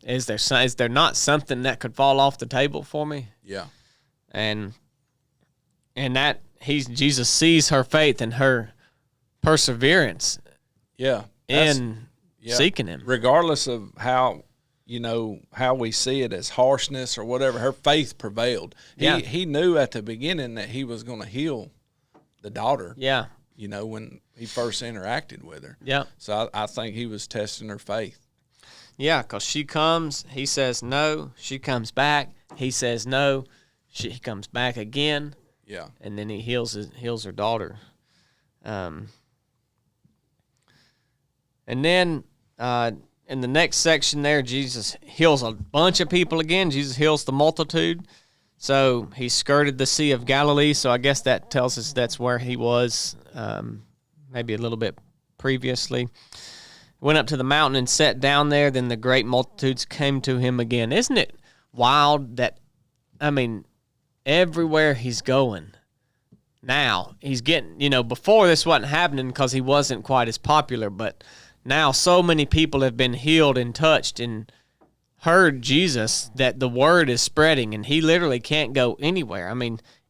is there not something that could fall off the table for me? Yeah, And that Jesus sees her faith and her perseverance yeah. in seeking him. Regardless of how we see it as harshness or whatever, her faith prevailed. He knew at the beginning that he was going to heal the daughter. Yeah. When he first interacted with her. Yeah. So I think he was testing her faith. Yeah, because she comes, he says no. She comes back, he says no. She comes back again, Yeah. and then he heals her daughter. And then in the next section there, Jesus heals a bunch of people again. Jesus heals the multitude. So he skirted the Sea of Galilee, so I guess that tells us that's where he was, maybe a little bit previously. Went up to the mountain and sat down there. Then the great multitudes came to him again. Isn't it wild that, everywhere he's going now, he's getting, before this wasn't happening because he wasn't quite as popular, but now so many people have been healed and touched and heard Jesus that the word is spreading, and he literally can't go anywhere.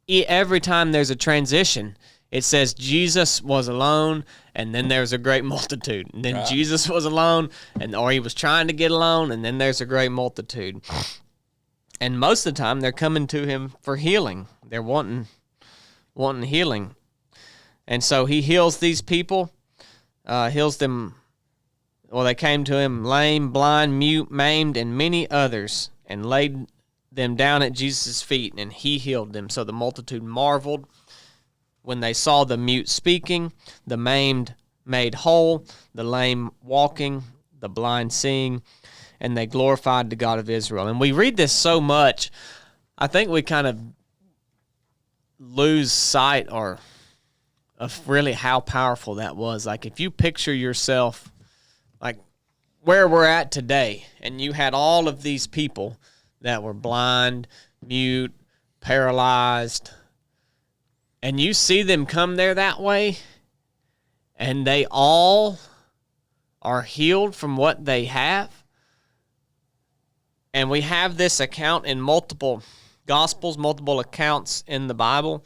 Every time there's a transition, it says Jesus was alone, and then there's a great multitude. And then Jesus was alone, or he was trying to get alone, and then there's a great multitude. And most of the time, they're coming to him for healing. They're wanting healing. And so he heals these people, heals them. Well, they came to him lame, blind, mute, maimed, and many others, and laid them down at Jesus' feet, and he healed them. So the multitude marveled when they saw the mute speaking, the maimed made whole, the lame walking, the blind seeing, and they glorified the God of Israel. And we read this so much, I think we kind of lose sight or of really how powerful that was. Like, if you picture yourself, like, where we're at today, and you had all of these people that were blind, mute, paralyzed, and you see them come there that way, and they all are healed from what they have. And we have this account in multiple Gospels, multiple accounts in the Bible,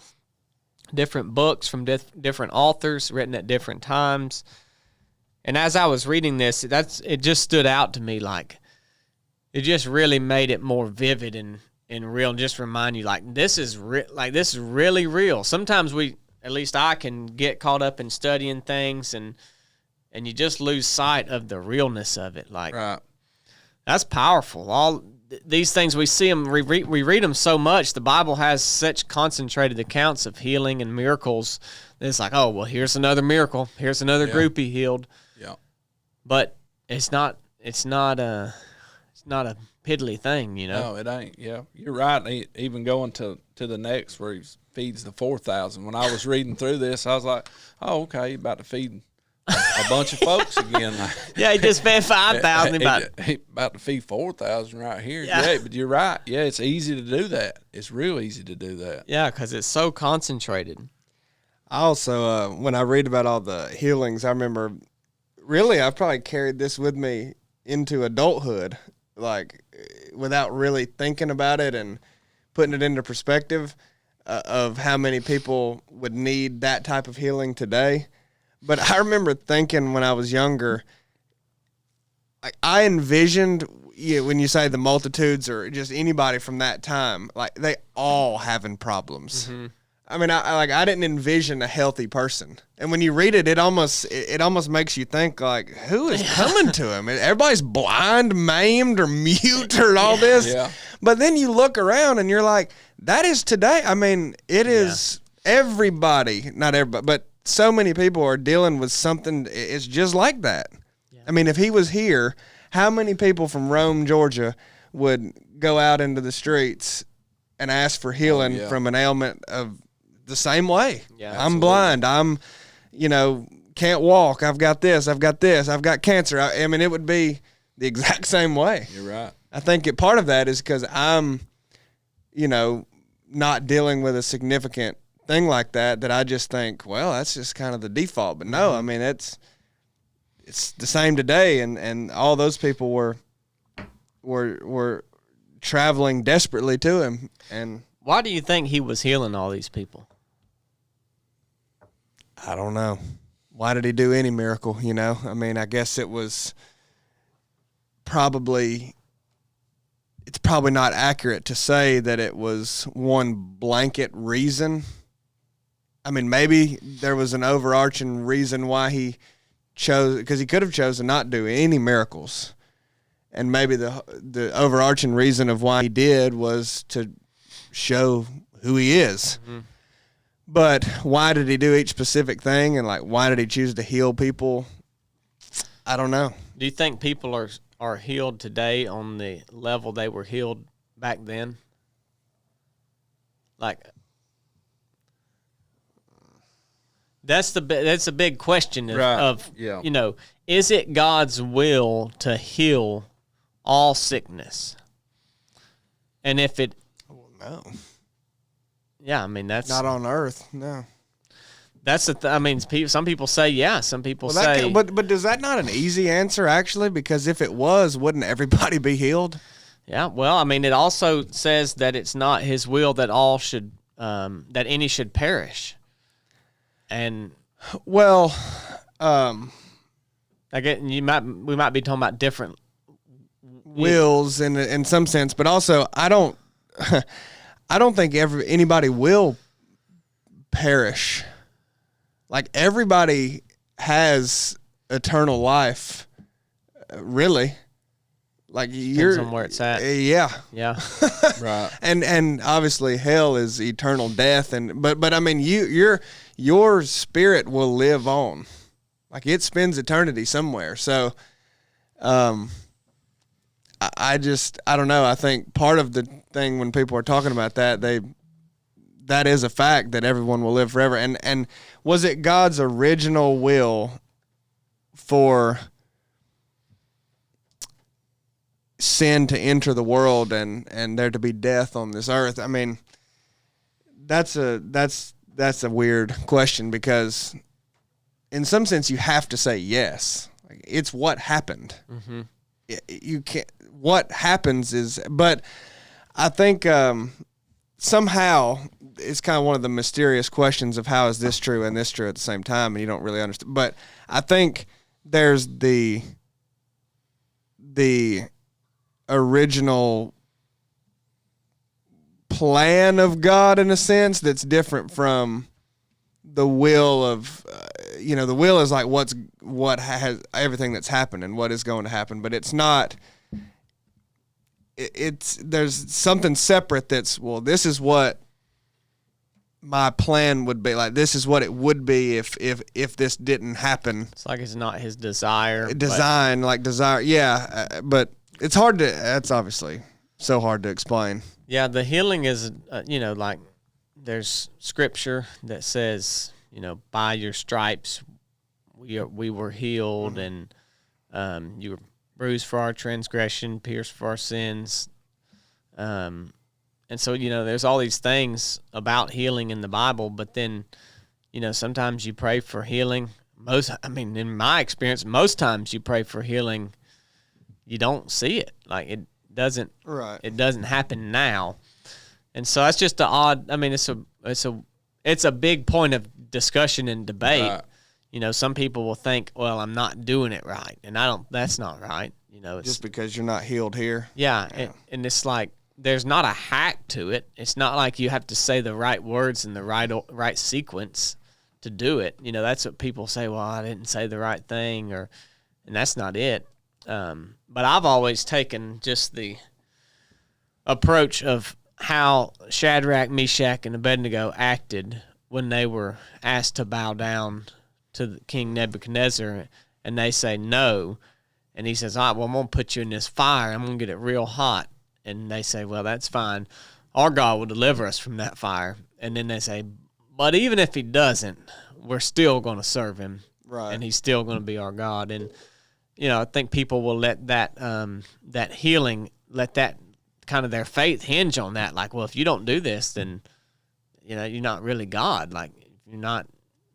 different books from different authors written at different times. And as I was reading this, it just stood out to me, like, it just really made it more vivid and real, and just remind you, like, this is really real. Sometimes at least I can get caught up in studying things, and you just lose sight of the realness of it. Like, Right. That's powerful. All these things, we see them, we read them so much. The Bible has such concentrated accounts of healing and miracles. It's like, oh, well, here's another miracle. Here's another groupie healed. Yeah. But it's not a piddly thing, you know. No, it ain't. Yeah, you're right. Even going to the next where he feeds the 4,000. When I was reading through this, I was like, oh, okay, about to feed a bunch of folks again. Yeah, he just fed 5,000. He about to feed 4,000 right here. Yeah. Yeah, but you're right. Yeah, it's easy to do that. It's real easy to do that. Yeah, because it's so concentrated. I also, when I read about all the healings, I remember, really, I've probably carried this with me into adulthood, like, without really thinking about it and putting it into perspective of how many people would need that type of healing today. But I remember thinking when I was younger, I envisioned, when you say the multitudes or just anybody from that time, like, they all having problems. Mm-hmm. I mean, I didn't envision a healthy person. And when you read it, it almost makes you think, like, who is coming to him? Everybody's blind, maimed, or mute, or all this. Yeah. But then you look around and you're like, that is today. I mean, it is everybody, not everybody, but so many people are dealing with something. It's just like that. Yeah. I mean, if he was here, how many people from Rome, Georgia, would go out into the streets and ask for healing from an ailment of the same way? Yeah, I'm blind. I'm, can't walk. I've got this. I've got cancer. I mean, it would be the exact same way. You're right. I think part of that is because I'm, not dealing with a significant thing like that I just think, well, that's just kind of the default. But no, I mean, it's the same today, and all those people were traveling desperately to him. And why do you think he was healing all these people? I don't know. Why did he do any miracle, I mean, I guess it's probably not accurate to say that it was one blanket reason. I mean, maybe there was an overarching reason why he chose, because he could have chosen not to do any miracles. And maybe the overarching reason of why he did was to show who he is. Mm-hmm. But why did he do each specific thing, and why did he choose to heal people? I don't know. Do you think people are healed today on the level they were healed back then? That's a big question of is it God's will to heal all sickness? And if it, no, yeah, I mean, that's not on earth. No, that's I mean, some people say yeah, some people say, but does that not an easy answer actually? Because if it was, wouldn't everybody be healed? Yeah, well, I mean, it also says that it's not His will that all should, that any should perish. And well, I get we might be talking about different wills in some sense, but also I don't think anybody will perish. Like, everybody has eternal life, really. Like, depends on where it's at. Yeah. Right. And obviously hell is eternal death, but I mean, your spirit will live on. Like, it spends eternity somewhere. So I don't know. I think part of the thing when people are talking about that, they that is a fact that everyone will live forever. And was it God's original will for sin to enter the world and there to be death on this earth? I mean, that's a weird question, because in some sense you have to say yes. Like, it's what happened. Mm-hmm. You can't. What happens is, but I think somehow it's kind of one of the mysterious questions of how is this true and this true at the same time, and you don't really understand. But I think there's the original plan of God in a sense that's different from the will of the will is like what has everything that's happened and what is going to happen, but it's not. There's something separate that's, well, this is what my plan would be, like this is what it would be if this didn't happen. It's like it's not his desire. Yeah, but it's hard to. That's obviously so hard to explain. Yeah, the healing is like there's scripture that says, by your stripes we were healed, and you were bruised for our transgression, pierced for our sins. And so, there's all these things about healing in the Bible, but then, sometimes you pray for healing. In my experience, most times you pray for healing, you don't see it. Like it doesn't happen now. And so that's just it's a big point of discussion and debate. Some people will think, well, I'm not doing it right. And that's not right. It's just because you're not healed here. Yeah. And it's like, there's not a hack to it. It's not like you have to say the right words in the right sequence to do it. That's what people say. Well, I didn't say the right thing, and that's not it. But I've always taken just the approach of how Shadrach, Meshach, and Abednego acted when they were asked to bow down to King Nebuchadnezzar, and they say no, and he says, all right, well, I'm going to put you in this fire. I'm going to get it real hot. And they say, well, that's fine. Our God will deliver us from that fire. And then they say, but even if he doesn't, we're still going to serve him. Right. And he's still going to be our God. And, I think people will let that healing, let that kind of their faith hinge on that. Like, well, if you don't do this, then, you're not really God. Like, you're not,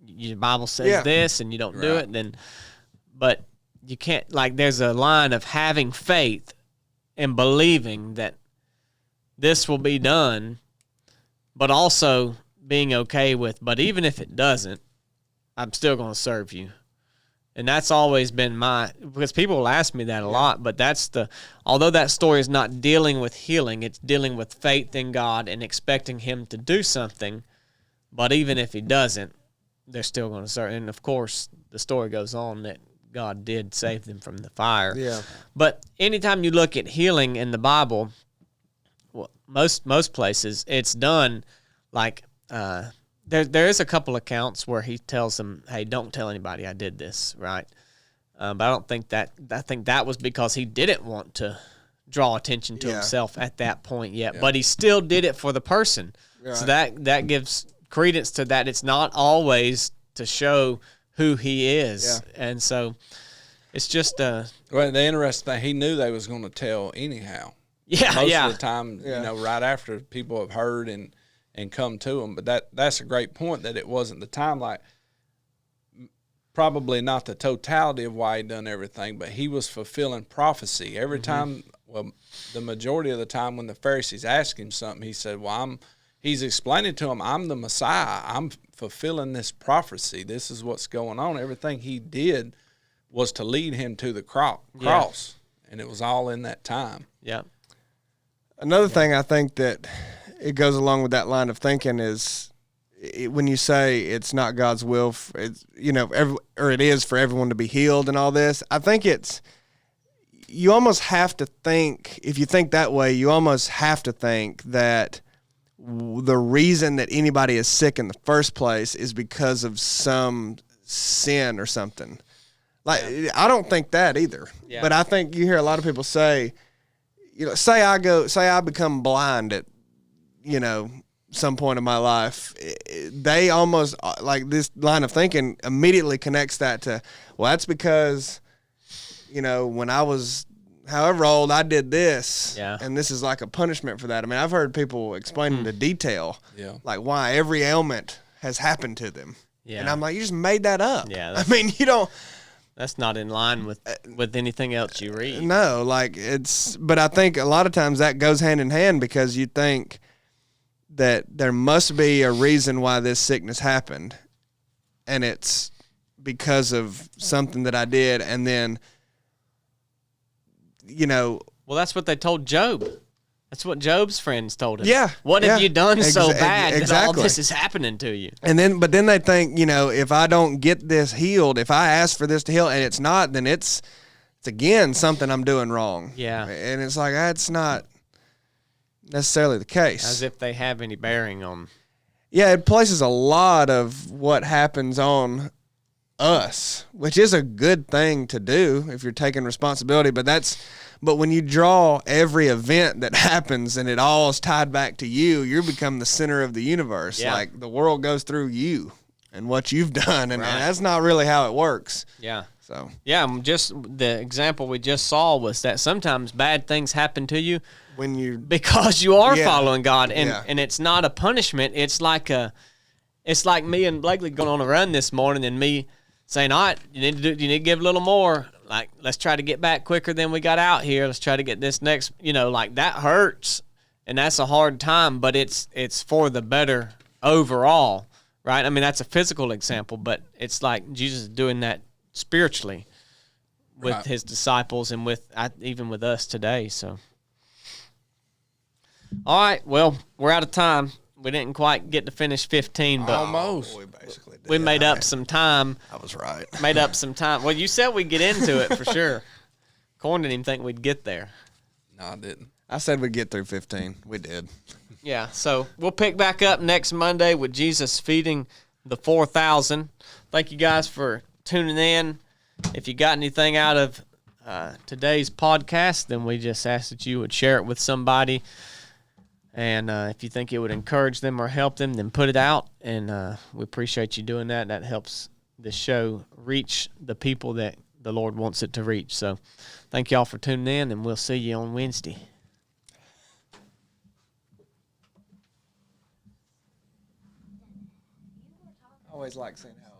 your Bible says this and you don't do it, then, but you can't, like, there's a line of having faith and believing that this will be done, but also being okay with, but even if it doesn't, I'm still going to serve you. And that's always been because people will ask me that a lot, but although that story is not dealing with healing, it's dealing with faith in God and expecting him to do something, but even if he doesn't, they're still going to serve. And of course, the story goes on that God did save them from the fire. Yeah. But anytime you look at healing in the Bible, well, most places, it's done like there is a couple accounts where he tells them, hey, don't tell anybody I did this, right? But I don't think that. I think that was because he didn't want to draw attention to himself at that point yet. Yeah. But he still did it for the person. Right. So that gives credence to that. It's not always to show who he is. Yeah. And so it's just well, the interesting thing, he knew they was going to tell anyhow. Yeah, most of the time, right after people have heard and come to him. But that's a great point, that it wasn't the time, like probably not the totality of why he done everything, but he was fulfilling prophecy. Every time, well, the majority of the time when the Pharisees asked him something, he said, well, he's explaining to them, I'm the Messiah. I'm fulfilling this prophecy. This is what's going on. Everything he did was to lead him to the cross, and it was all in that time. Yeah. Another thing I think that it goes along with that line of thinking is when you say it's not God's will, it is for everyone to be healed and all this. I think you almost have to think, if you think that way, you almost have to think that the reason that anybody is sick in the first place is because of some sin or something. Like, I don't think that either. Yeah. But I think you hear a lot of people say, say I become blind at, some point in my life, they almost like this line of thinking immediately connects that to, well, that's because, when I was however old, I did this, and this is like a punishment for that. I mean, I've heard people explain into detail, like why every ailment has happened to them. Yeah. And I'm like, you just made that up. Yeah. I mean, you don't. That's not in line with anything else you read. No, but I think a lot of times that goes hand in hand because you think that there must be a reason why this sickness happened, and it's because of something that I did, and then, Well, that's what they told Job. That's what Job's friends told him. Yeah. What have you done so bad that all this is happening to you? But then they think, if I don't get this healed, if I ask for this to heal and it's not, then it's again something I'm doing wrong. Yeah. And it's like, that's not necessarily the case. As if they have any bearing on. Yeah, it places a lot of what happens on us, which is a good thing to do if you're taking responsibility, but when you draw every event that happens and it all is tied back to you become the center of the universe. Yeah. Like the world goes through you and what you've done, and that's not really how it works. Yeah. So. Yeah, just the example we just saw was that sometimes bad things happen to you because you are following God, and it's not a punishment. It's like me and Blakely going on a run this morning, and me saying, all right, you need to give a little more. Like, let's try to get back quicker than we got out here. Let's try to get this next, like that hurts, and that's a hard time, but it's for the better overall, right? I mean, that's a physical example, but it's like Jesus is doing that spiritually with his disciples and even with us today. So, all right, well, we're out of time. We didn't quite get to finish 15, but almost. We basically did. We made up some time. I was right. Made up some time. Well, you said we'd get into it for sure. Corn didn't even think we'd get there. No, I didn't. I said we'd get through 15. We did. Yeah, so we'll pick back up next Monday with Jesus feeding the 4,000. Thank you guys for tuning in. If you got anything out of today's podcast, then we just ask that you would share it with somebody. And if you think it would encourage them or help them, then put it out. And we appreciate you doing that. That helps the show reach the people that the Lord wants it to reach. So thank y'all for tuning in, and we'll see you on Wednesday. I always like seeing how